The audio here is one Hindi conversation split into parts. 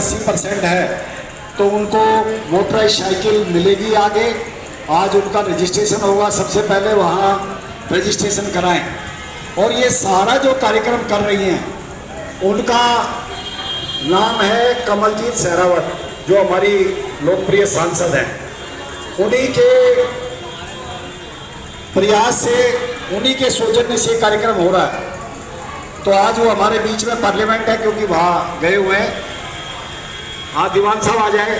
80% है, तो उनको मोटराइज साइकिल मिलेगी आगे। आज उनका रजिस्ट्रेशन होगा, सबसे पहले वहाँ रजिस्ट्रेशन कराएं। और ये सारा जो कार्यक्रम कर रही हैं उनका नाम है कमलजीत सहरावत, जो हमारी लोकप्रिय सांसद हैं। उन्हीं के प्रयास से, उन्हीं के सौजन्य से कार्यक्रम हो रहा है। तो आज वो हमारे बीच में पार्लियामेंट है, क्योंकि वहाँ गए हुए हैं। हाँ, दीवान साहब आ जाए।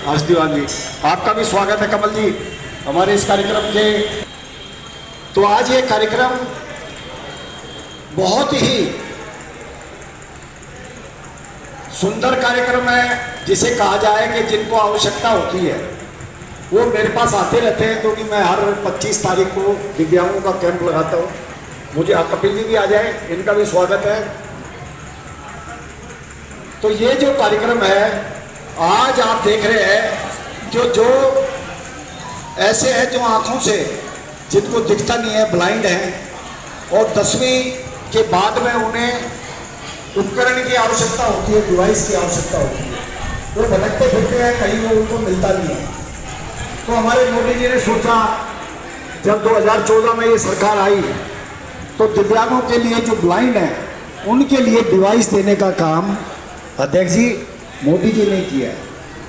आज दीवान जी, आपका भी स्वागत है कमल जी हमारे इस कार्यक्रम के। तो आज ये कार्यक्रम बहुत ही सुंदर कार्यक्रम है, जिसे कहा जाए कि जिनको आवश्यकता होती है वो मेरे पास आते रहते हैं, क्योंकि मैं हर 25 तारीख को दिव्यांगों का कैंप लगाता हूँ। मुझे कपिल जी भी आ जाए, इनका भी स्वागत है। तो ये जो कार्यक्रम है आज आप देख रहे हैं, जो ऐसे हैं जो आंखों से, जिनको दिखता नहीं है, ब्लाइंड हैं, और 10वीं के बाद में उन्हें उपकरण की आवश्यकता होती है, डिवाइस की आवश्यकता होती है। वो भटकते फिरते हैं, कहीं वो उनको मिलता नहीं है। तो हमारे मोदी जी ने सोचा, जब 2014 में ये सरकार आई, तो दिव्यांगों के लिए जो ब्लाइंड हैं उनके लिए डिवाइस देने का काम अध्यक्ष जी मोदी जी ने किया।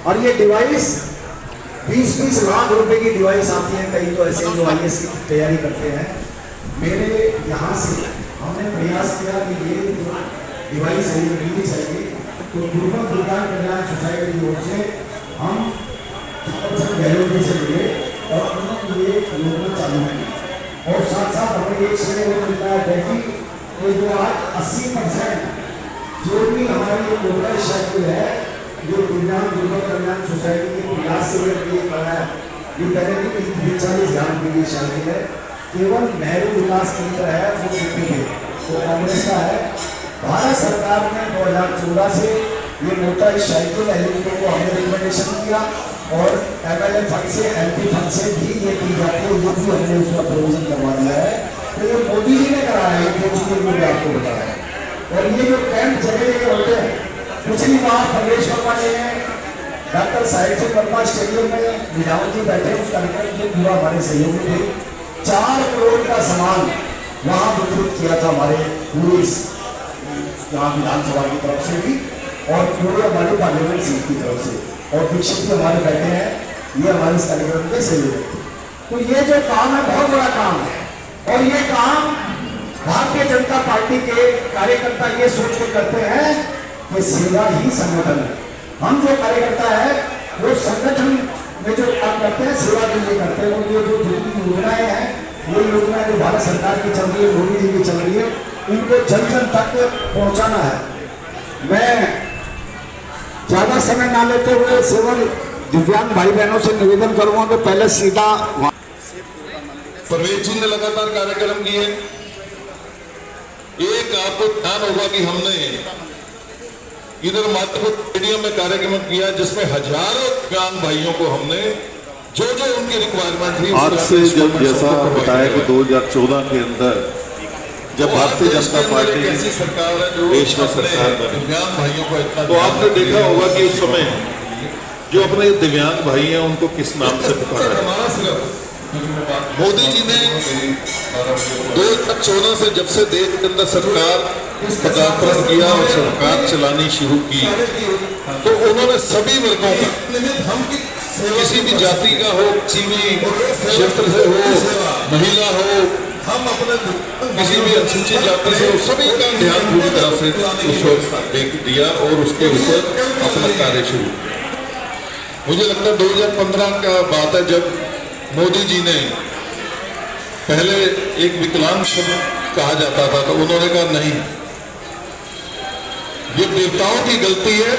और ये डिवाइस 20-20 लाख रुपए की डिवाइस आती है। कई तो ऐसे जो IAS की तैयारी करते हैं, मेरे यहाँ से हमने प्रयास किया कि ये डिवाइस है ये मिलनी चाहिए। तो दुर्गम दिव्यांग कल्याण सोसाइटी की ओर से हम गहलोत से मिले और उन्होंने ये योजना चालू की। और साथ साथ हमें एक समय वो मिलता है कि जो आज 80% जो भी हमारी ये मोटराइज साइकिल है, जो दिव्यांग दुर्गम कल्याण सोसाइटी के प्रयास से ये बना है, ये कहने की 40,000 की साइकिल है। केवल नेहरू विकास केंद्र है वो यूपी में, तो कांग्रेस का है। भारत सरकार ने 2014 से ये मोटराइज साइकिल एलिमेंटों को हमने रिकमेंडेशन किया, और MLA फंड से, MP फंड से भी ये की जाती है, ये भी हमने उसका प्रोविजन करवा दिया है। तो ये मोदी जी ने कराया है, जो चीज़ें मुझे आपको बताया। और ये जो कैंप जगह जगह होते हैं, पिछली बार प्रदेश वर्मा ने डॉक्टर साहिब सिंह वर्मा स्टेडियम में विधायक जी बैठे, उस कार्यक्रम के पूरा हमारे सहयोगी थे। 4 करोड़ का सामान वहाँ वितरित किया था हमारे पुलिस यहाँ विधानसभा की तरफ से भी, और पूरे हमारे पार्लियामेंट सीट की तरफ से, और दीक्षित भी हमारे बैठे हैं, ये हमारे इस कार्यक्रम के सहयोग। तो ये जो काम है बहुत बड़ा काम है, और ये काम भारतीय जनता पार्टी के कार्यकर्ता ये सोच के करते हैं कि सेवा ही संगठन है। हम जो कार्यकर्ता है वो संगठन में जो काम करते हैं, सेवा के लिए करते हैं। और ये जो योजनाएं हैं, वो योजना जो भारत सरकार की चल रही है, मोदी जी की चल रही है, उनको जन जन तक पहुंचाना है। मैं ज्यादा समय ना लेते हुए केवल दिव्यांग भाई बहनों से निवेदन करूंगा कि पहले सीधा परवेज जी ने लगातार कार्यक्रम किए। एक आपको ध्यान होगा कि हमने इधर माधवपुर स्टेडियम में कार्यक्रम किया, जिसमें हजारों दिव्यांग भाइयों को हमने जो उनकी रिक्वायरमेंट थी, आज से जब जैसा बताया कि 2014 के अंदर जब भारतीय जनता पार्टी देश में सरकार बनी, दिव्यांग भाइयों को इतना, तो आपने देखा होगा कि उस समय जो अपने दिव्यांग भाई हैं उनको किस नाम से पुकारा है। हमारा सिर्फ मोदी जी ने 2014 से जब से देश के अंदर सरकार पदार्पण किया और सरकार चलानी शुरू की, तो उन्होंने सभी वर्गों का, किसी भी जाति का हो, किसी भी क्षेत्र से हो, महिला हो, हम अपने किसी भी अनुसूचित जाति से, सभी का ध्यान पूरी तरह से उस वक्त दिया और उसके ऊपर अपना कार्य शुरू किया। मुझे लगता है 2015 का बात है, जब मोदी जी ने पहले एक विकलांग शब्द कहा जाता था, तो उन्होंने कहा नहीं, ये देवताओं की गलती है,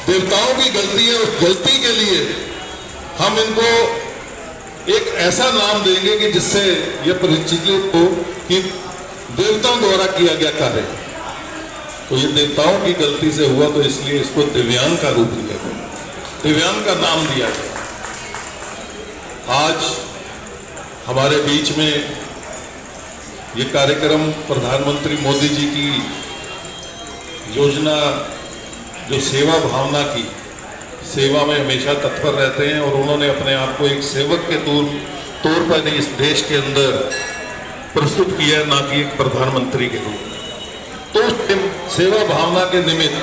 देवताओं की गलती है। उस गलती के लिए हम इनको एक ऐसा नाम देंगे कि जिससे यह परिचित हो कि देवताओं द्वारा किया गया कार्य। तो ये देवताओं की गलती से हुआ, तो इसलिए इसको दिव्यांग का रूप दिया गया, दिव्यांग का नाम दिया गया। आज हमारे बीच में ये कार्यक्रम प्रधानमंत्री मोदी जी की योजना जो सेवा भावना की, सेवा में हमेशा तत्पर रहते हैं और उन्होंने अपने आप को एक सेवक के तौर पर इस देश के अंदर प्रस्तुत किया है, ना कि एक प्रधानमंत्री के रूप में। तो उस सेवा भावना के निमित्त